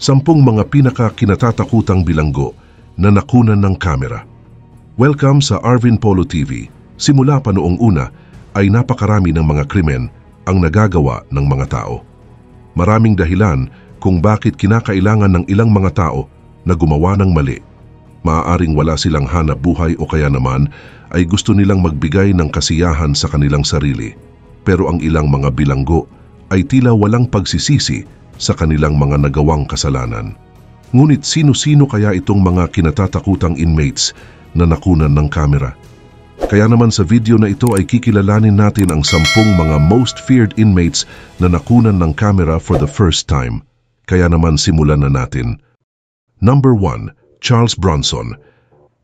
10 mga pinaka-kinatatakutang bilanggo na nakunan ng kamera. Welcome sa Arvin Polo TV. Simula pa noong una ay napakarami ng mga krimen ang nagagawa ng mga tao. Maraming dahilan kung bakit kinakailangan ng ilang mga tao na gumawa ng mali. Maaaring wala silang hanap buhay o kaya naman ay gusto nilang magbigay ng kasiyahan sa kanilang sarili. Pero ang ilang mga bilanggo ay tila walang pagsisisi sa kanilang mga nagawang kasalanan. Ngunit sino-sino kaya itong mga kinatatakutang inmates na nakunan ng kamera? Kaya naman sa video na ito ay kikilalanin natin ang 10 mga most feared inmates na nakunan ng kamera for the first time. Kaya naman simulan na natin. Number 1. Charles Bronson.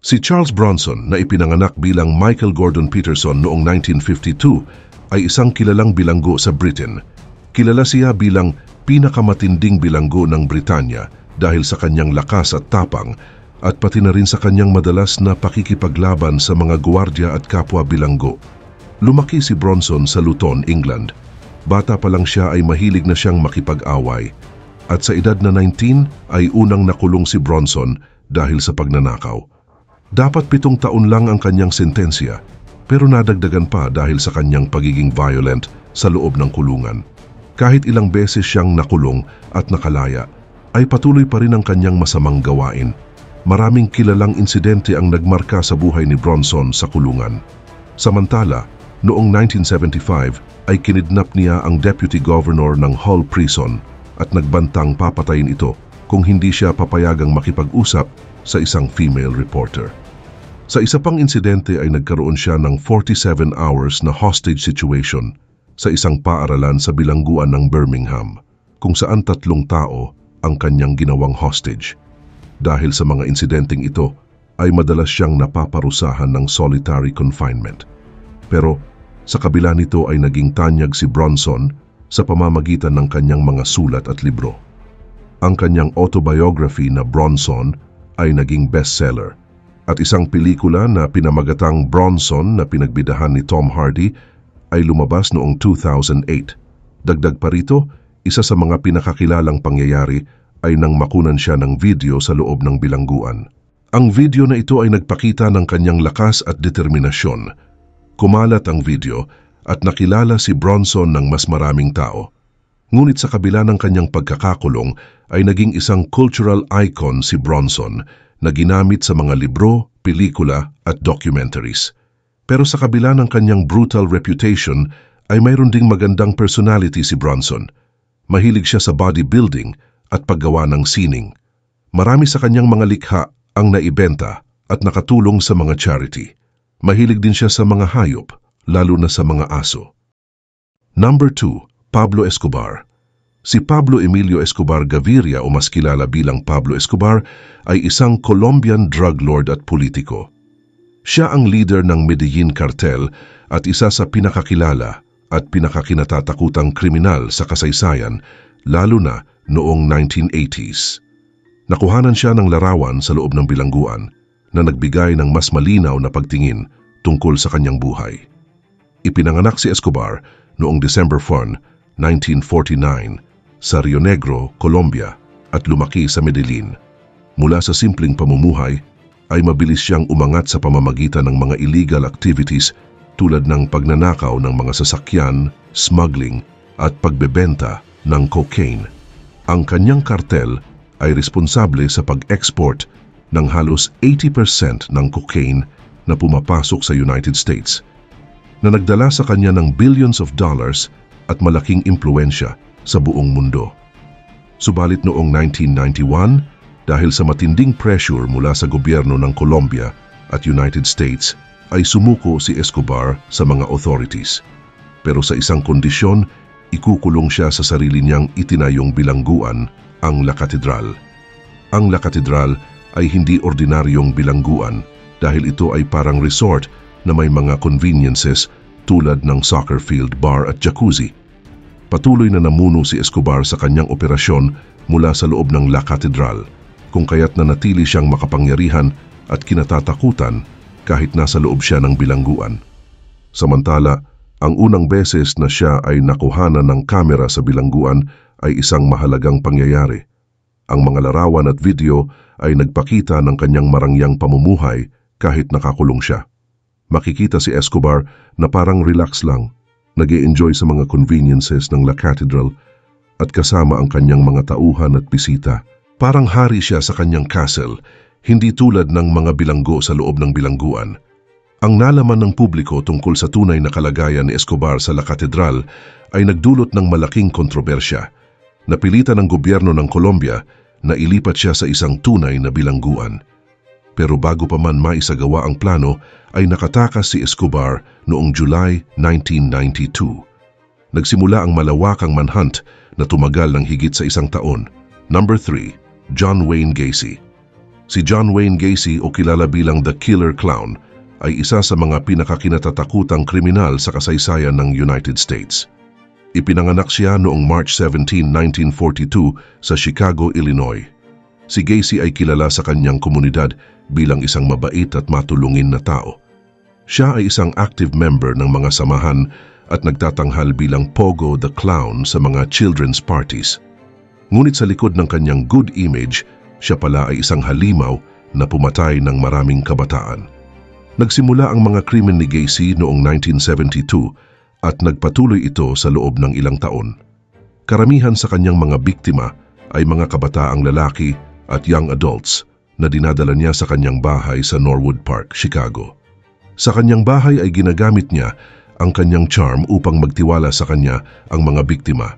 Si Charles Bronson na ipinanganak bilang Michael Gordon Peterson noong 1952 ay isang kilalang bilanggo sa Britain. Kilala siya bilang pinakamatinding bilanggo ng Britanya dahil sa kanyang lakas at tapang at pati na rin sa kanyang madalas na pakikipaglaban sa mga gwardiya at kapwa bilanggo. Lumaki si Bronson sa Luton, England. Bata pa lang siya ay mahilig na siyang makipag-away. At sa edad na 19 ay unang nakulong si Bronson dahil sa pagnanakaw. Dapat 7 taon lang ang kanyang sentensya pero nadagdagan pa dahil sa kanyang pagiging violent sa loob ng kulungan. Kahit ilang beses siyang nakulong at nakalaya, ay patuloy pa rin ang kanyang masamang gawain. Maraming kilalang insidente ang nagmarka sa buhay ni Bronson sa kulungan. Samantala, noong 1975 ay kinidnap niya ang Deputy Governor ng Hull Prison at nagbantang papatayin ito kung hindi siya papayagang makipag-usap sa isang female reporter. Sa isa pang insidente ay nagkaroon siya ng 47 hours na hostage situation sa isang paaralan sa bilangguan ng Birmingham, kung saan 3 tao ang kanyang ginawang hostage. Dahil sa mga insidenteng ito, ay madalas siyang napaparusahan ng solitary confinement. Pero sa kabila nito ay naging tanyag si Bronson sa pamamagitan ng kanyang mga sulat at libro. Ang kanyang autobiography na Bronson ay naging bestseller at isang pelikula na pinamagatang Bronson na pinagbidahan ni Tom Hardy ay lumabas noong 2008. Dagdag pa rito, isa sa mga pinakakilalang pangyayari ay nang makunan siya ng video sa loob ng bilangguan. Ang video na ito ay nagpakita ng kanyang lakas at determinasyon. Kumalat ang video at nakilala si Bronson ng mas maraming tao. Ngunit sa kabila ng kanyang pagkakakulong ay naging isang cultural icon si Bronson na ginamit sa mga libro, pelikula at documentaries. Pero sa kabila ng kanyang brutal reputation ay mayroon ding magandang personality si Bronson. Mahilig siya sa bodybuilding at paggawa ng sining. Marami sa kanyang mga likha ang naibenta at nakatulong sa mga charity. Mahilig din siya sa mga hayop, lalo na sa mga aso. Number 2. Pablo Escobar. Si Pablo Emilio Escobar Gaviria o mas kilala bilang Pablo Escobar ay isang Colombian drug lord at politiko. Siya ang leader ng Medellin Cartel at isa sa pinakakilala at pinakakinatatakutang kriminal sa kasaysayan, lalo na noong 1980s. Nakuhanan siya ng larawan sa loob ng bilangguan na nagbigay ng mas malinaw na pagtingin tungkol sa kanyang buhay. Ipinanganak si Escobar noong December 1, 1949 sa Rio Negro, Colombia at lumaki sa Medellin. Mula sa simpleng pamumuhay, ay mabilis siyang umangat sa pamamagitan ng mga illegal activities tulad ng pagnanakaw ng mga sasakyan, smuggling at pagbebenta ng cocaine. Ang kanyang kartel ay responsable sa pag-export ng halos 80% ng cocaine na pumapasok sa United States, na nagdala sa kanya ng billions of dollars at malaking impluensya sa buong mundo. Subalit noong 1991, dahil sa matinding pressure mula sa gobyerno ng Colombia at United States, ay sumuko si Escobar sa mga authorities. Pero sa isang kondisyon, ikukulong siya sa sarili niyang itinayong bilangguan, ang La Catedral. Ang La Catedral ay hindi ordinaryong bilangguan dahil ito ay parang resort na may mga conveniences tulad ng soccer field, bar at jacuzzi. Patuloy na namuno si Escobar sa kanyang operasyon mula sa loob ng La Catedral, kung kaya't nanatili siyang makapangyarihan at kinatatakutan kahit nasa loob siya ng bilangguan. Samantala, ang unang beses na siya ay nakuhanan ng kamera sa bilangguan ay isang mahalagang pangyayari. Ang mga larawan at video ay nagpakita ng kanyang marangyang pamumuhay kahit nakakulong siya. Makikita si Escobar na parang relax lang, nag-e-enjoy sa mga conveniences ng La Cathedral at kasama ang kanyang mga tauhan at bisita. Parang hari siya sa kanyang castle, hindi tulad ng mga bilanggo sa loob ng bilangguan. Ang nalaman ng publiko tungkol sa tunay na kalagayan ni Escobar sa La Cathedral ay nagdulot ng malaking kontrobersya. Napilitan ng gobyerno ng Colombia na ilipat siya sa isang tunay na bilangguan. Pero bago pa man maisagawa ang plano ay nakatakas si Escobar noong July 1992. Nagsimula ang malawakang manhunt na tumagal ng higit sa isang taon. Number 3. John Wayne Gacy. Si John Wayne Gacy o kilala bilang The Killer Clown ay isa sa mga pinakakinatatakutang kriminal sa kasaysayan ng United States. Ipinanganak siya noong March 17, 1942 sa Chicago, Illinois. Si Gacy ay kilala sa kanyang komunidad bilang isang mabait at matulungin na tao. Siya ay isang active member ng mga samahan at nagtatanghal bilang Pogo the Clown sa mga children's parties. Ngunit sa likod ng kanyang good image, siya pala ay isang halimaw na pumatay ng maraming kabataan. Nagsimula ang mga krimen ni Gacy noong 1972 at nagpatuloy ito sa loob ng ilang taon. Karamihan sa kanyang mga biktima ay mga kabataang lalaki at young adults na dinadala niya sa kanyang bahay sa Norwood Park, Chicago. Sa kanyang bahay ay ginagamit niya ang kanyang charm upang magtiwala sa kanya ang mga biktima.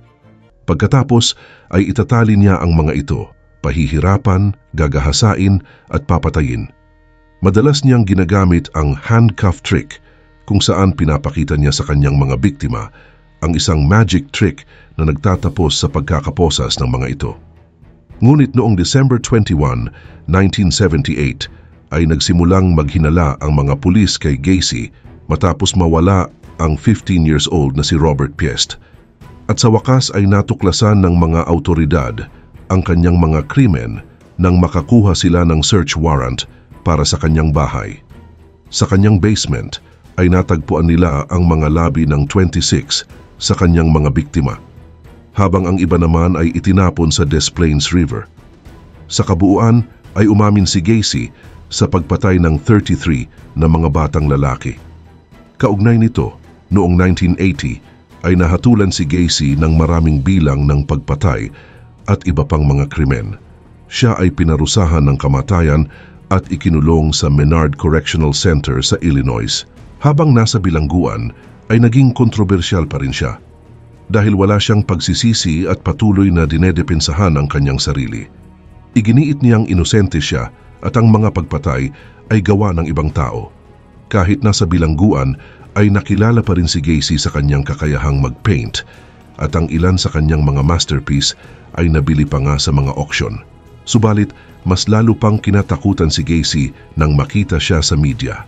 Pagkatapos ay itatali niya ang mga ito, pahihirapan, gagahasain at papatayin. Madalas niyang ginagamit ang handcuff trick kung saan pinapakita niya sa kanyang mga biktima ang isang magic trick na nagtatapos sa pagkakaposas ng mga ito. Ngunit noong December 21, 1978 ay nagsimulang maghinala ang mga pulis kay Gacy matapos mawala ang 15 years old na si Robert Piest. At sa wakas ay natuklasan ng mga autoridad ang kanyang mga krimen nang makakuha sila ng search warrant para sa kanyang bahay. Sa kanyang basement ay natagpuan nila ang mga labi ng 26 sa kanyang mga biktima, habang ang iba naman ay itinapon sa Des Plaines River. Sa kabuuan ay umamin si Gacy sa pagpatay ng 33 na mga batang lalaki. Kaugnay nito, noong 1980 ay nahatulan si Gacy ng maraming bilang ng pagpatay at iba pang mga krimen. Siya ay pinarusahan ng kamatayan at ikinulong sa Menard Correctional Center sa Illinois. Habang nasa bilangguan ay naging kontrobersyal pa rin siya dahil wala siyang pagsisisi at patuloy na dinedepensahan ang kanyang sarili. Iginiit niyang inosente siya at ang mga pagpatay ay gawa ng ibang tao. Kahit nasa bilangguan ay nakilala pa rin si Gacy sa kanyang kakayahang mag-paint at ang ilan sa kanyang mga masterpiece ay nabili pa nga sa mga auction. Subalit, mas lalo pang kinatakutan si Gacy nang makita siya sa media.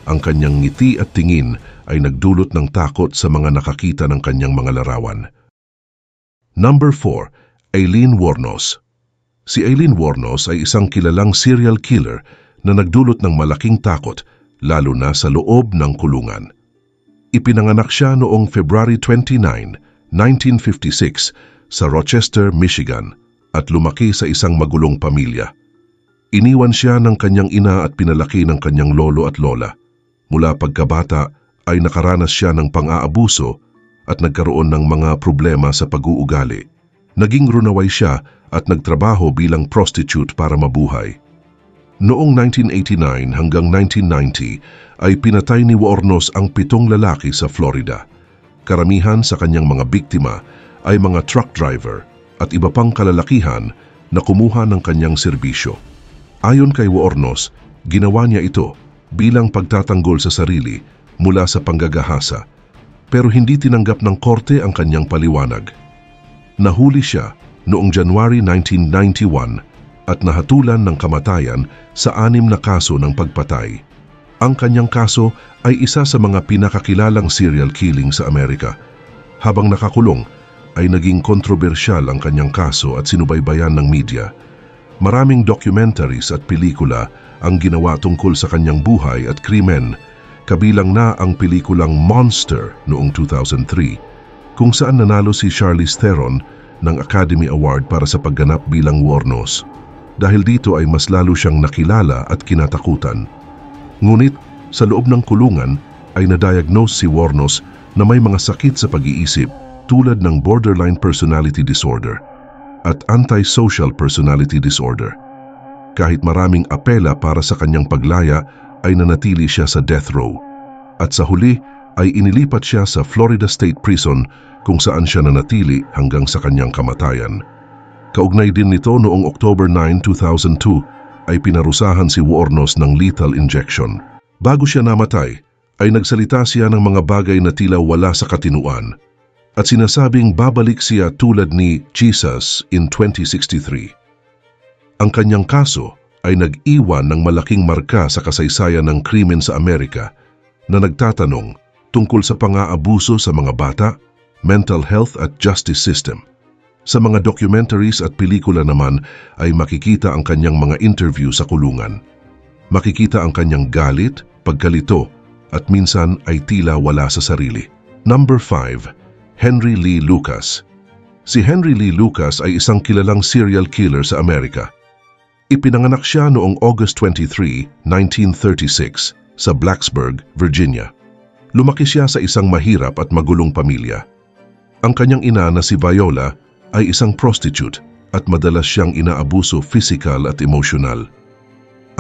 Ang kanyang ngiti at tingin ay nagdulot ng takot sa mga nakakita ng kanyang mga larawan. Number 4. Aileen Wuornos. Si Aileen Wuornos ay isang kilalang serial killer na nagdulot ng malaking takot, lalo na sa loob ng kulungan. Ipinanganak siya noong February 29, 1956 sa Rochester, Michigan at lumaki sa isang magulong pamilya. Iniwan siya ng kanyang ina at pinalaki ng kanyang lolo at lola. Mula pagkabata ay nakaranas siya ng pang-aabuso at nagkaroon ng mga problema sa pag-uugali. Naging runaway siya at nagtrabaho bilang prostitute para mabuhay. Noong 1989 hanggang 1990 ay pinatay ni Wuornos ang 7 lalaki sa Florida. Karamihan sa kanyang mga biktima ay mga truck driver at iba pang kalalakihan na kumuha ng kanyang serbisyo. Ayon kay Wuornos, ginawa niya ito bilang pagtatanggol sa sarili mula sa panggagahasa, pero hindi tinanggap ng korte ang kanyang paliwanag. Nahuli siya noong January 1991 at nahatulan ng kamatayan sa 6 na kaso ng pagpatay. Ang kanyang kaso ay isa sa mga pinakakilalang serial killing sa Amerika. Habang nakakulong, ay naging kontrobersyal ang kanyang kaso at sinubaybayan ng media. Maraming documentaries at pelikula ang ginawa tungkol sa kanyang buhay at krimen, kabilang na ang pelikulang Monster noong 2003, kung saan nanalo si Charlize Theron ng Academy Award para sa pagganap bilang Wuornos. Dahil dito ay mas lalo siyang nakilala at kinatakutan. Ngunit sa loob ng kulungan ay na-diagnose si Wuornos na may mga sakit sa pag-iisip tulad ng borderline personality disorder at antisocial personality disorder. Kahit maraming apela para sa kanyang paglaya ay nanatili siya sa death row. At sa huli ay inilipat siya sa Florida State Prison kung saan siya nanatili hanggang sa kanyang kamatayan. Kaugnay din nito noong October 9, 2002 ay pinarusahan si Wuornos ng lethal injection. Bago siya namatay ay nagsalita siya ng mga bagay na tila wala sa katinuan at sinasabing babalik siya tulad ni Jesus in 2063. Ang kanyang kaso ay nag-iwan ng malaking marka sa kasaysayan ng krimen sa Amerika na nagtatanong tungkol sa pang-aabuso sa mga bata, mental health at justice system. Sa mga documentaries at pelikula naman ay makikita ang kanyang mga interview sa kulungan. Makikita ang kanyang galit, pagkalito at minsan ay tila wala sa sarili. Number 5. Henry Lee Lucas. Si Henry Lee Lucas ay isang kilalang serial killer sa Amerika. Ipinanganak siya noong August 23, 1936 sa Blacksburg, Virginia. Lumaki siya sa isang mahirap at magulong pamilya. Ang kanyang ina na si Viola ay isang prostitute at madalas siyang inaabuso physical at emosyonal.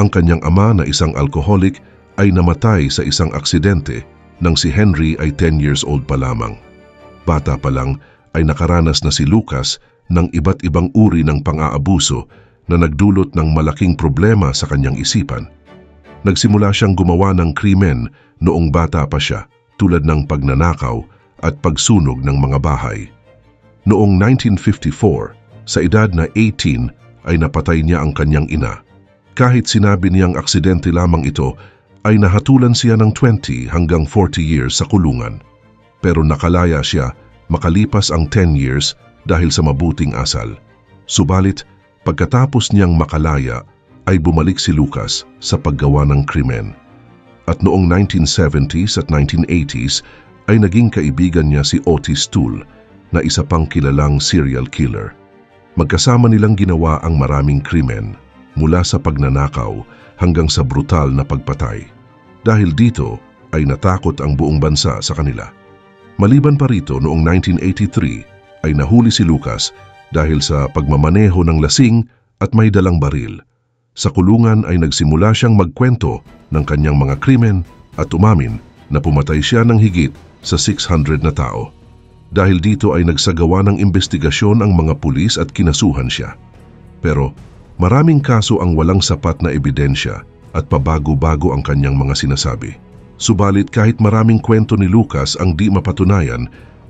Ang kanyang ama na isang alcoholic ay namatay sa isang aksidente nang si Henry ay 10 years old pa lamang. Bata pa lang ay nakaranas na si Lucas ng iba't ibang uri ng pang-aabuso na nagdulot ng malaking problema sa kanyang isipan. Nagsimula siyang gumawa ng krimen noong bata pa siya tulad ng pagnanakaw at pagsunog ng mga bahay. Noong 1954, sa edad na 18 ay napatay niya ang kanyang ina. Kahit sinabi niyang aksidente lamang ito, ay nahatulan siya ng 20 hanggang 40 years sa kulungan. Pero nakalaya siya makalipas ang 10 years dahil sa mabuting asal. Subalit, pagkatapos niyang makalaya, ay bumalik si Lucas sa paggawa ng krimen. At noong 1970s at 1980s ay naging kaibigan niya si Otis Toole na isa pang kilalang serial killer. Magkasama nilang ginawa ang maraming krimen mula sa pagnanakaw hanggang sa brutal na pagpatay. Dahil dito ay natakot ang buong bansa sa kanila. Maliban pa rito noong 1983 ay nahuli si Lucas dahil sa pagmamaneho ng lasing at may dalang baril. Sa kulungan ay nagsimula siyang magkwento ng kanyang mga krimen at umamin na pumatay siya ng higit sa 600 na tao. Dahil dito ay nagsagawa ng investigasyon ang mga pulis at kinasuhan siya. Pero maraming kaso ang walang sapat na ebidensya at pabago-bago ang kanyang mga sinasabi. Subalit kahit maraming kwento ni Lucas ang di mapatunayan,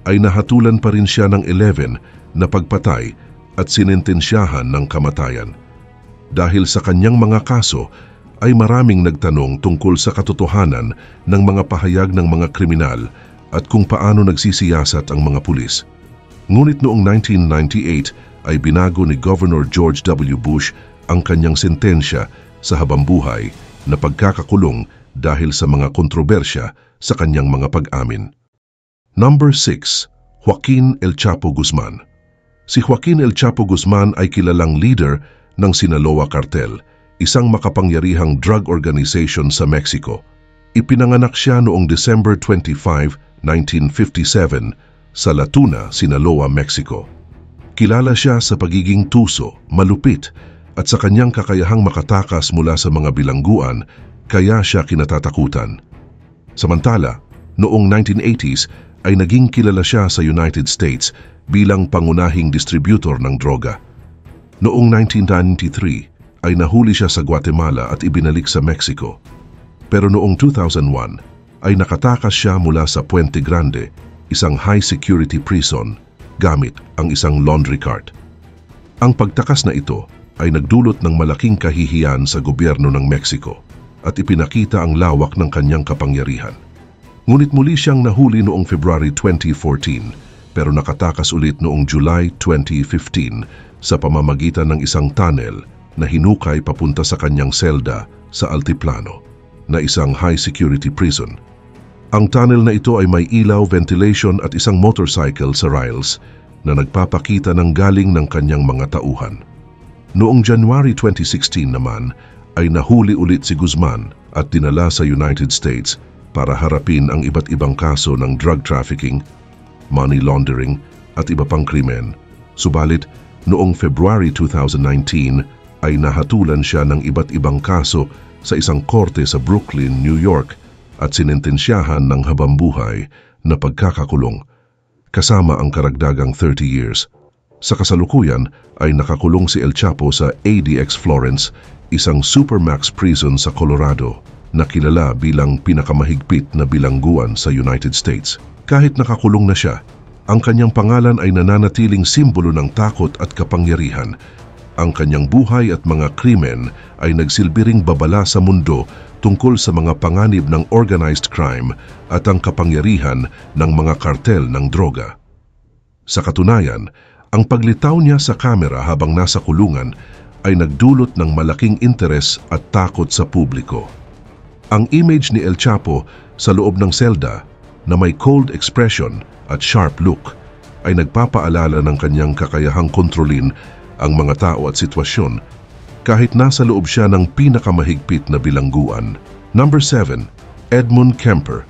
ay nahatulan pa rin siya ng 11 na pagpatay at sinentensyahan ng kamatayan. Dahil sa kanyang mga kaso, ay maraming nagtanong tungkol sa katotohanan ng mga pahayag ng mga kriminal at kung paano nagsisiyasat ang mga pulis. Ngunit noong 1998 ay binago ni Governor George W. Bush ang kanyang sentensya sa habambuhay na pagkakakulong dahil sa mga kontrobersya sa kanyang mga pag-amin. Number 6. Joaquin El Chapo Guzman. Si Joaquin El Chapo Guzman ay kilalang leader ng Sinaloa Cartel, isang makapangyarihang drug organization sa Mexico. Ipinanganak siya noong December 25, 1957 sa La Tuna, Sinaloa, Mexico. Kilala siya sa pagiging tuso, malupit at sa kanyang kakayahang makatakas mula sa mga bilangguan, kaya siya kinatatakutan. Samantala, noong 1980s ay naging kilala siya sa United States bilang pangunahing distributor ng droga. Noong 1993 ay nahuli siya sa Guatemala at ibinalik sa Mexico. Pero noong 2001 ay nakatakas siya mula sa Puente Grande, isang high-security prison, gamit ang isang laundry cart. Ang pagtakas na ito ay nagdulot ng malaking kahihiyan sa gobyerno ng Mexico at ipinakita ang lawak ng kanyang kapangyarihan. Ngunit muli siyang nahuli noong February 2014 pero nakatakas ulit noong July 2015 sa pamamagitan ng isang tunnel na hinukay papunta sa kanyang selda sa Altiplano, na isang high-security prison. Ang tunnel na ito ay may ilaw, ventilation at isang motorcycle sa rails na nagpapakita ng galing ng kanyang mga tauhan. Noong January 2016 naman ay nahuli ulit si Guzman at dinala sa United States para harapin ang iba't ibang kaso ng drug trafficking, money laundering at iba pang krimen. Subalit, noong February 2019 ay nahatulan siya ng iba't ibang kaso sa isang korte sa Brooklyn, New York at sinentensyahan ng habambuhay na pagkakakulong, kasama ang karagdagang 30 years. Sa kasalukuyan ay nakakulong si El Chapo sa ADX Florence, isang supermax prison sa Colorado na kilala bilang pinakamahigpit na bilangguan sa United States. Kahit nakakulong na siya, ang kanyang pangalan ay nananatiling simbolo ng takot at kapangyarihan. Ang kanyang buhay at mga krimen ay nagsilbiring babala sa mundo tungkol sa mga panganib ng organized crime at ang kapangyarihan ng mga kartel ng droga. Sa katunayan, ang paglitaw niya sa kamera habang nasa kulungan ay nagdulot ng malaking interes at takot sa publiko. Ang image ni El Chapo sa loob ng selda na may cold expression at sharp look ay nagpapaalala ng kanyang kakayahang kontrolin ang mga tao at sitwasyon kahit nasa loob siya ng pinakamahigpit na bilangguan. Number 7. Edmund Kemper.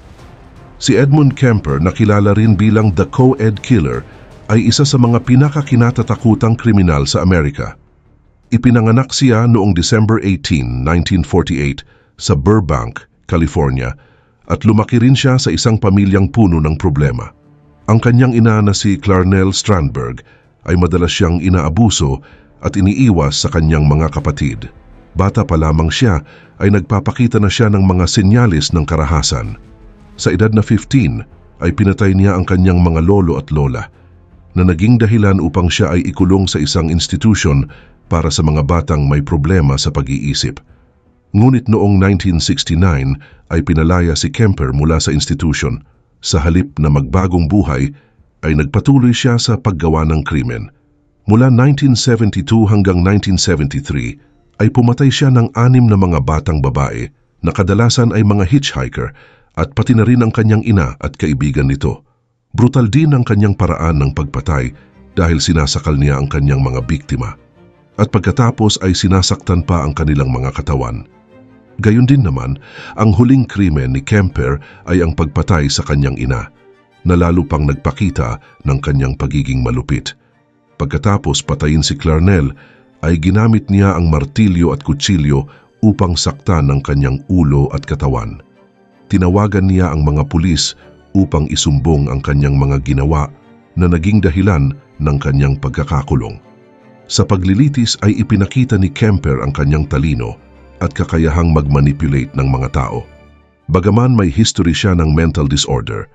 Si Edmund Kemper, na kilala rin bilang The Co-Ed Killer, ay isa sa mga pinakakinatatakutang kriminal sa Amerika. Ipinanganak siya noong December 18, 1948 sa Burbank, California, at lumaki rin siya sa isang pamilyang puno ng problema. Ang kanyang ina na si Clarnell Strandberg ay madalas siyang inaabuso at iniiwas sa kanyang mga kapatid. Bata pa lamang siya ay nagpapakita na siya ng mga senyalis ng karahasan. Sa edad na 15 ay pinatay niya ang kanyang mga lolo at lola, na naging dahilan upang siya ay ikulong sa isang institusyon para sa mga batang may problema sa pag-iisip. Ngunit noong 1969 ay pinalaya si Kemper mula sa institusyon. Sa halip na magbagong buhay, ay nagpatuloy siya sa paggawa ng krimen. Mula 1972 hanggang 1973 ay pumatay siya ng 6 na mga batang babae na kadalasan ay mga hitchhiker at pati na rin ang kanyang ina at kaibigan nito. Brutal din ang kanyang paraan ng pagpatay dahil sinasakal niya ang kanyang mga biktima. At pagkatapos ay sinasaktan pa ang kanilang mga katawan. Gayon din naman, ang huling krimen ni Kemper ay ang pagpatay sa kanyang ina, na lalo pang nagpakita ng kanyang pagiging malupit. Pagkatapos patayin si Clarnell, ay ginamit niya ang martilyo at kutsilyo upang saktan ang kanyang ulo at katawan. Tinawagan niya ang mga pulis upang isumbong ang kanyang mga ginawa na naging dahilan ng kanyang pagkakakulong. Sa paglilitis ay ipinakita ni Kemper ang kanyang talino at kakayahang mag-manipulate ng mga tao. Bagaman may history siya ng mental disorder,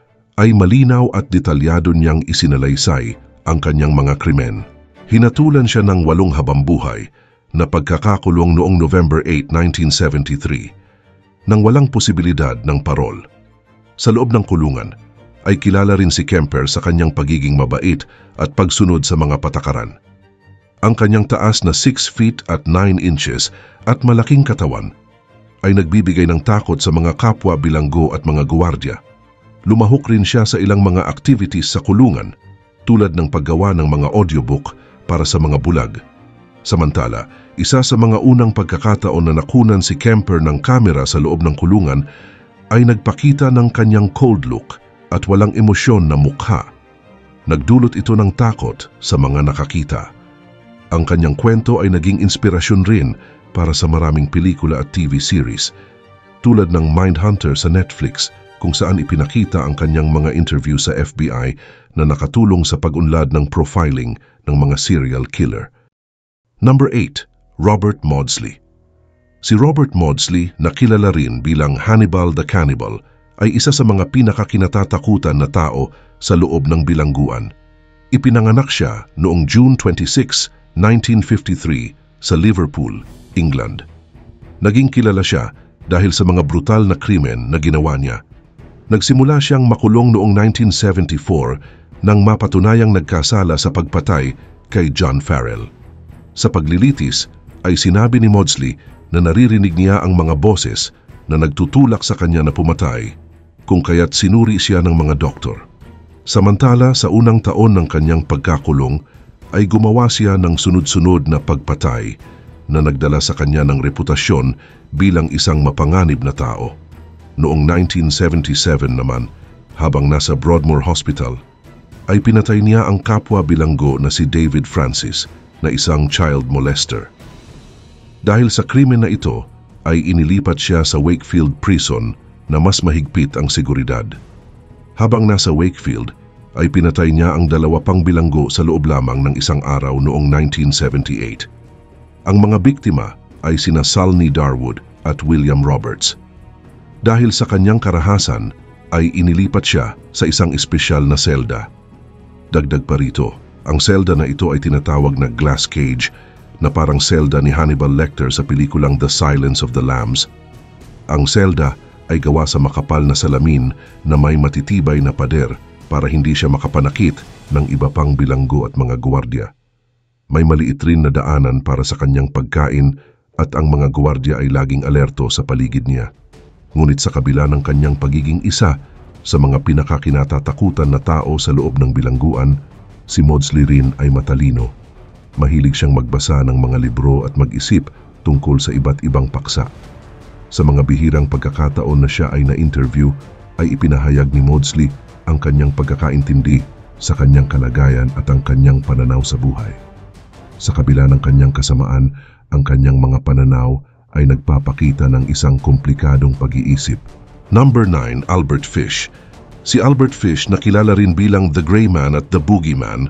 ay malinaw at detalyado niyang isinalaysay ang kanyang mga krimen. Hinatulan siya ng 8 habambuhay na pagkakakulong noong November 8, 1973, nang walang posibilidad ng parol. Sa loob ng kulungan, ay kilala rin si Kemper sa kanyang pagiging mabait at pagsunod sa mga patakaran. Ang kanyang taas na 6 feet at 9 inches at malaking katawan ay nagbibigay ng takot sa mga kapwa bilanggo at mga guwardiya. Lumahok rin siya sa ilang mga activities sa kulungan tulad ng paggawa ng mga audiobook para sa mga bulag. Samantala, isa sa mga unang pagkakataon na nakunan si Kemper ng kamera sa loob ng kulungan ay nagpakita ng kanyang cold look at walang emosyon na mukha. Nagdulot ito ng takot sa mga nakakita. Ang kanyang kwento ay naging inspirasyon rin para sa maraming pelikula at TV series, tulad ng Mindhunter sa Netflix, kung saan ipinakita ang kanyang mga interview sa FBI na nakatulong sa pag-unlad ng profiling ng mga serial killer. Number 8. Robert Maudsley. Si Robert Maudsley, na kilala rin bilang Hannibal the Cannibal, ay isa sa mga pinakakinatatakutan na tao sa loob ng bilangguan. Ipinanganak siya noong June 26, 1953 sa Liverpool, England. Naging kilala siya dahil sa mga brutal na krimen na ginawa niya. Nagsimula siyang makulong noong 1974 nang mapatunayang nagkasala sa pagpatay kay John Farrell. Sa paglilitis ay sinabi ni Maudsley na naririnig niya ang mga boses na nagtutulak sa kanya na pumatay, kung kaya't sinuri siya ng mga doktor. Samantala sa unang taon ng kanyang pagkakulong ay gumawa siya ng sunod-sunod na pagpatay na nagdala sa kanya ng reputasyon bilang isang mapanganib na tao. Noong 1977 naman, habang nasa Broadmoor Hospital, ay pinatay niya ang kapwa bilanggo na si David Francis na isang child molester. Dahil sa krimen na ito, ay inilipat siya sa Wakefield Prison na mas mahigpit ang seguridad. Habang nasa Wakefield, ay pinatay niya ang 2 pang bilanggo sa loob lamang ng isang araw noong 1978. Ang mga biktima ay sina Salney Darwood at William Roberts. Dahil sa kanyang karahasan, ay inilipat siya sa isang espesyal na selda. Dagdag pa rito, ang selda na ito ay tinatawag na glass cage na parang selda ni Hannibal Lecter sa pelikulang The Silence of the Lambs. Ang selda ay gawa sa makapal na salamin na may matitibay na pader para hindi siya makapanakit ng iba pang bilanggo at mga gwardiya. May maliit rin na daanan para sa kanyang pagkain at ang mga gwardiya ay laging alerto sa paligid niya. Ngunit sa kabila ng kanyang pagiging isa sa mga pinakakinatatakutan na tao sa loob ng bilangguan, si Maudsley rin ay matalino. Mahilig siyang magbasa ng mga libro at mag-isip tungkol sa iba't ibang paksa. Sa mga bihirang pagkakataon na siya ay na-interview, ay ipinahayag ni Maudsley ang kanyang pagkakaintindi sa kanyang kalagayan at ang kanyang pananaw sa buhay. Sa kabila ng kanyang kasamaan, ang kanyang mga pananaw ay nagpapakita ng isang komplikadong pag-iisip. Number 9, Albert Fish. Si Albert Fish, na kilala rin bilang The Gray Man at The Boogeyman,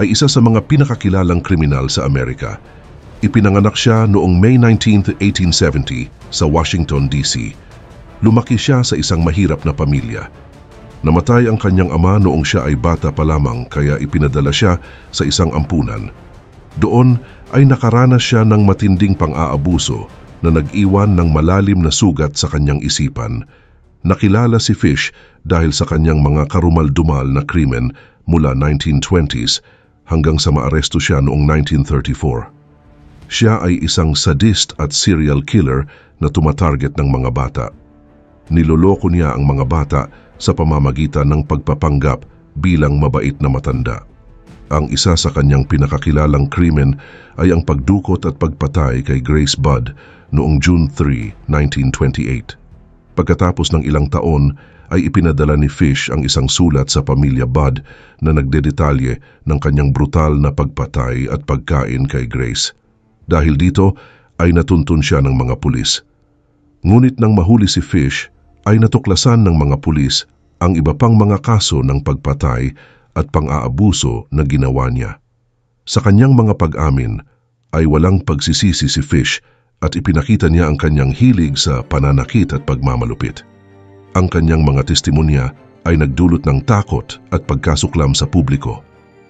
ay isa sa mga pinakakilalang kriminal sa Amerika. Ipinanganak siya noong May 19, 1870 sa Washington, D.C. Lumaki siya sa isang mahirap na pamilya. Namatay ang kanyang ama noong siya ay bata pa lamang kaya ipinadala siya sa isang ampunan. Doon ay nakaranas siya ng matinding pang-aabuso na nag-iwan ng malalim na sugat sa kanyang isipan. Nakilala si Fish dahil sa kanyang mga karumal-dumal na krimen mula 1920s hanggang sa maaresto siya noong 1934. Siya ay isang sadist at serial killer na tumatarget ng mga bata. Niloloko niya ang mga bata sa pamamagitan ng pagpapanggap bilang mabait na matanda. Ang isa sa kanyang pinakakilalang krimen ay ang pagdukot at pagpatay kay Grace Budd noong June 3, 1928. Pagkatapos ng ilang taon ay ipinadala ni Fish ang isang sulat sa pamilya Budd na nagdedetalye ng kanyang brutal na pagpatay at pagkain kay Grace. Dahil dito ay natuntun siya ng mga pulis. Ngunit nang mahuli si Fish ay natuklasan ng mga pulis ang iba pang mga kaso ng pagpatay at pang-aabuso na ginawa niya. Sa kanyang mga pag-amin ay walang pagsisisi si Fish at ipinakita niya ang kanyang hilig sa pananakit at pagmamalupit. Ang kanyang mga testimonya ay nagdulot ng takot at pagkasuklam sa publiko.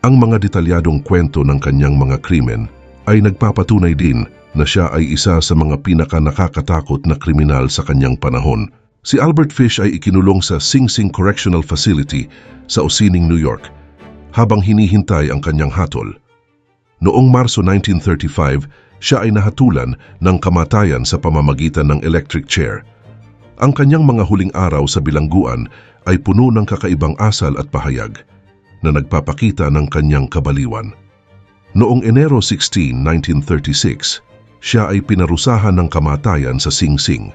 Ang mga detalyadong kwento ng kanyang mga krimen ay nagpapatunay din na siya ay isa sa mga pinaka-nakakatakot na kriminal sa kanyang panahon. Si Albert Fish ay ikinulong sa Sing Sing Correctional Facility sa Ossining, New York, habang hinihintay ang kanyang hatol. Noong Marso 1935, siya ay nahatulan ng kamatayan sa pamamagitan ng electric chair. Ang kanyang mga huling araw sa bilangguan ay puno ng kakaibang asal at pahayag na nagpapakita ng kanyang kabaliwan. Noong Enero 16, 1936, siya ay pinarusahan ng kamatayan sa Sing Sing.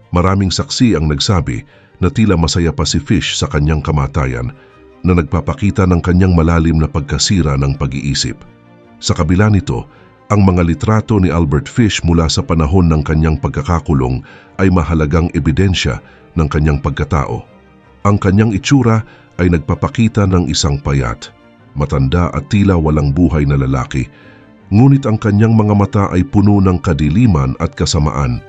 Maraming saksi ang nagsabi na tila masaya pa si Fish sa kanyang kamatayan na nagpapakita ng kanyang malalim na pagkasira ng pag-iisip. Sa kabila nito, ang mga litrato ni Albert Fish mula sa panahon ng kanyang pagkakakulong ay mahalagang ebidensya ng kanyang pagkatao. Ang kanyang itsura ay nagpapakita ng isang payat, matanda at tila walang buhay na lalaki, ngunit ang kanyang mga mata ay puno ng kadiliman at kasamaan.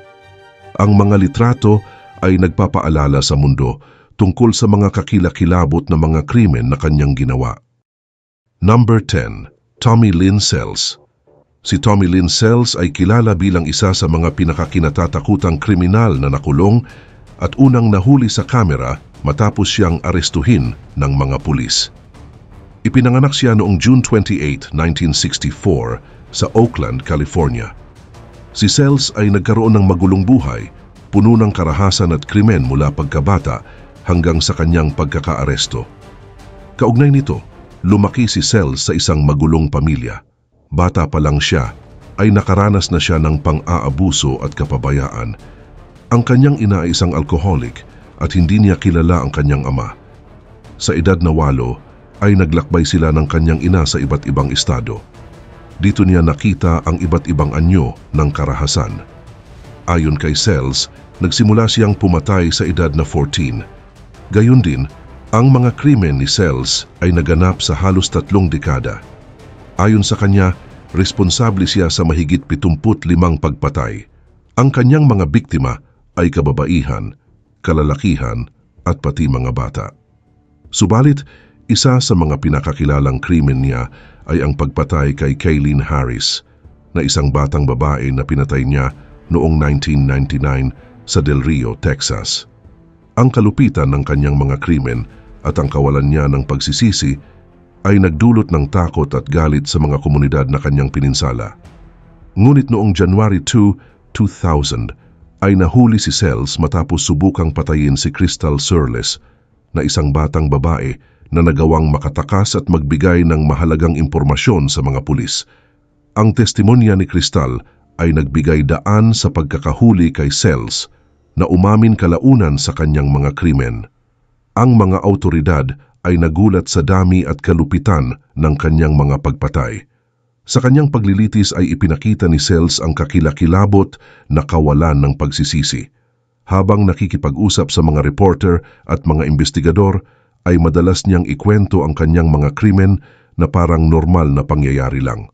Ang mga litrato ay nagpapaalala sa mundo tungkol sa mga kakilakilabot na mga krimen na kanyang ginawa. Number 10. Tommy Lynn Sells. Si Tommy Lynn Sells ay kilala bilang isa sa mga pinakakinatatakutang kriminal na nakulong at unang nahuli sa kamera matapos siyang arestuhin ng mga pulis. Ipinanganak siya noong June 28, 1964 sa Oakland, California. Si Sells ay nagkaroon ng magulong buhay, puno ng karahasan at krimen mula pagkabata hanggang sa kanyang pagkakaaresto. Kaugnay nito, lumaki si Cells sa isang magulong pamilya. Bata pa lang siya, ay nakaranas na siya ng pang-aabuso at kapabayaan. Ang kanyang ina ay isang alcoholic at hindi niya kilala ang kanyang ama. Sa edad na 8, ay naglakbay sila ng kanyang ina sa iba't ibang estado. Dito niya nakita ang iba't ibang anyo ng karahasan. Ayon kay Cells, nagsimula siyang pumatay sa edad na 14. Gayun din, ang mga krimen ni Cells ay naganap sa halos 3 dekada. Ayon sa kanya, responsable siya sa mahigit 75 pagpatay. Ang kanyang mga biktima ay kababaihan, kalalakihan at pati mga bata. Subalit, isa sa mga pinakakilalang krimen niya ay ang pagpatay kay Kaylin Harris, na isang batang babae na pinatay niya noong 1999 sa Del Rio, Texas. Ang kalupitan ng kanyang mga krimen at ang kawalan niya ng pagsisisi ay nagdulot ng takot at galit sa mga komunidad na kanyang pininsala. Ngunit noong January 2, 2000 ay nahuli si Cells matapos subukang patayin si Crystal Surles, na isang batang babae na nagawang makatakas at magbigay ng mahalagang impormasyon sa mga pulis. Ang testimonya ni Crystal ay nagbigay daan sa pagkakahuli kay Cells na umamin kalaunan sa kanyang mga krimen. Ang mga awtoridad ay nagulat sa dami at kalupitan ng kanyang mga pagpatay. Sa kanyang paglilitis ay ipinakita ni Cells ang kakilakilabot na kawalan ng pagsisisi. Habang nakikipag-usap sa mga reporter at mga investigador, ay madalas niyang ikwento ang kanyang mga krimen na parang normal na pangyayari lang.